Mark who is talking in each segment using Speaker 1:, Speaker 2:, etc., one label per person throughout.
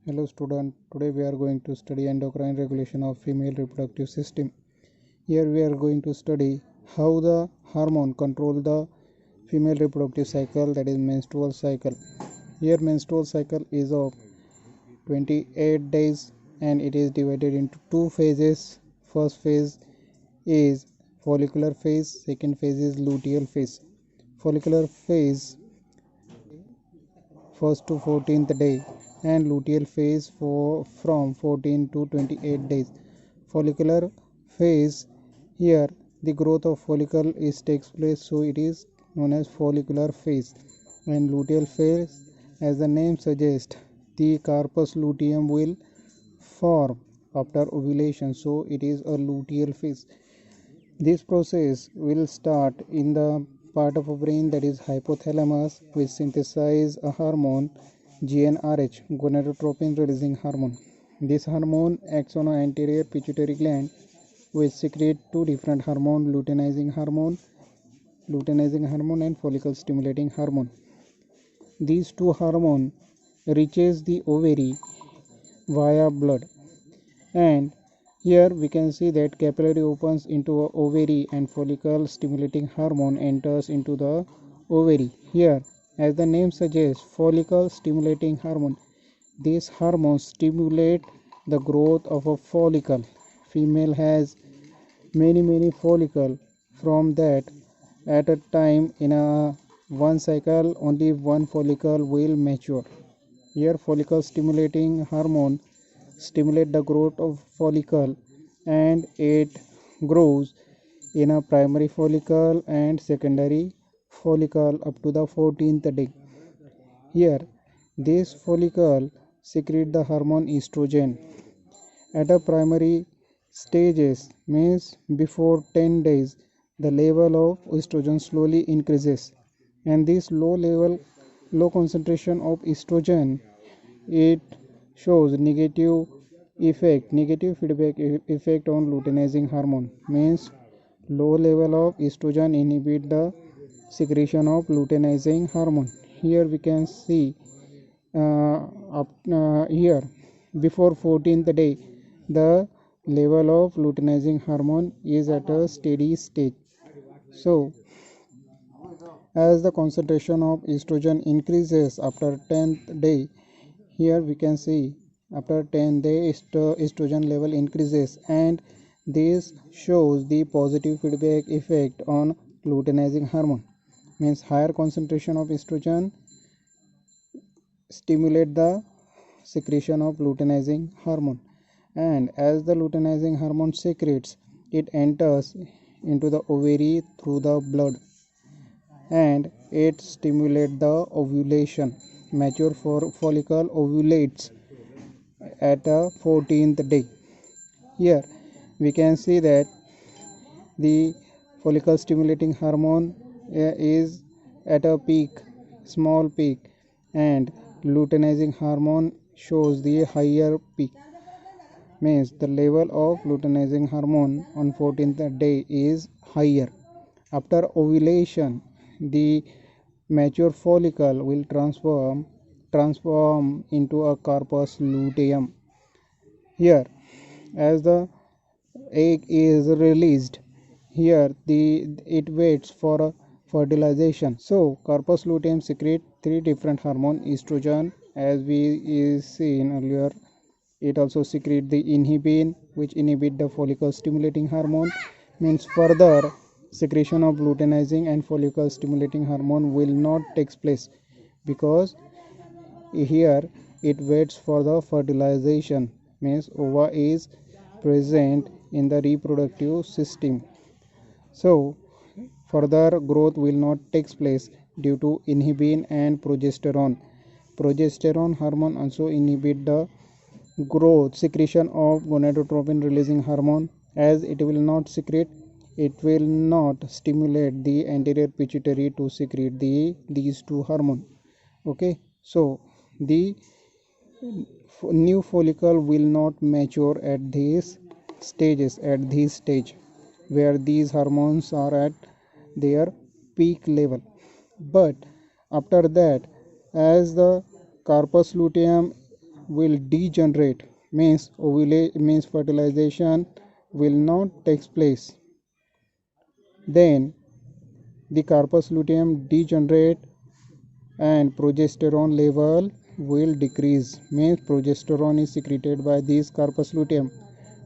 Speaker 1: Hello student, today we are going to study endocrine regulation of female reproductive system. Here we are going to study how the hormone control the female reproductive cycle, that is menstrual cycle. Here menstrual cycle is of 28 days and it is divided into two phases. First phase is follicular phase, second phase is luteal phase. Follicular phase first to 14th day and luteal phase from 14 to 28 days. Follicular phase, here the growth of follicle is takes place, so it is known as follicular phase. And luteal phase, as the name suggests, the corpus luteum will form after ovulation, so it is a luteal phase. This process will start in the part of a brain, that is hypothalamus, which synthesize a hormone GnRH, gonadotropin releasing hormone. This hormone acts on an anterior pituitary gland, which secrete two different hormone, luteinizing hormone and follicle stimulating hormone. These two hormone reaches the ovary via blood, and here we can see that capillary opens into a ovary and follicle stimulating hormone enters into the ovary. Here, as the name suggests, follicle stimulating hormone. This hormone stimulate the growth of a follicle. Female has many follicle. From that, at a time in a one cycle, only one follicle will mature. Here, follicle stimulating hormone stimulate the growth of follicle and it grows in a primary follicle and secondary follicle up to the 14th day. Here, this follicle secrete the hormone estrogen. At a primary stages, means before 10 days, the level of estrogen slowly increases, and this low concentration of estrogen, it shows negative feedback effect on luteinizing hormone. Means low level of estrogen inhibit the secretion of luteinizing hormone. Here we can see here before 14th day, the level of luteinizing hormone is at a steady state. So as the concentration of estrogen increases after 10th day, here we can see after 10 days estrogen level increases, and this shows the positive feedback effect on luteinizing hormone. Means higher concentration of estrogen stimulate the secretion of luteinizing hormone, and as the luteinizing hormone secretes, it enters into the ovary through the blood and it stimulates the ovulation. Mature follicle ovulates at a 14th day. Here we can see that the follicle stimulating hormone is at a peak, small peak, and luteinizing hormone shows the higher peak. Means the level of luteinizing hormone on 14th day is higher. After ovulation, the mature follicle will transform into a corpus luteum. Here, as the egg is released, here it waits for a fertilization. So corpus luteum secrete three different hormone: estrogen, as we is seen earlier. It also secrete the inhibin, which inhibit the follicle stimulating hormone. Means further secretion of luteinizing and follicle stimulating hormone will not take place, because here it waits for the fertilization. Means ova is present in the reproductive system, so further growth will not take place due to inhibin and progesterone hormone also inhibit the growth secretion of gonadotropin releasing hormone. As it will not secrete, it will not stimulate the anterior pituitary to secrete these two hormone. Okay, so the new follicle will not mature at these stage where these hormones are at their peak level. But after that, as the corpus luteum will degenerate, means fertilization will not take place. Then the corpus luteum degenerate and progesterone level will decrease, means progesterone is secreted by this corpus luteum,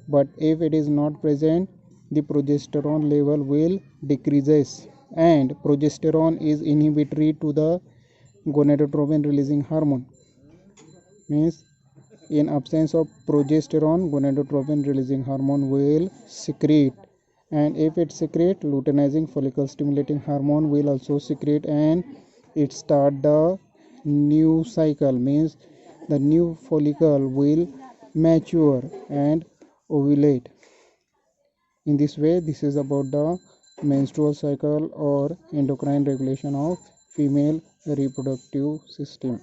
Speaker 1: but if it is not present, the progesterone level will decreases, and progesterone is inhibitory to the gonadotropin releasing hormone, means in absence of progesterone gonadotropin releasing hormone will secrete, and if it secrete, luteinizing follicle stimulating hormone will also secrete, and it start the new cycle, means the new follicle will mature and ovulate. In this way, this is about the menstrual cycle or endocrine regulation of female reproductive system.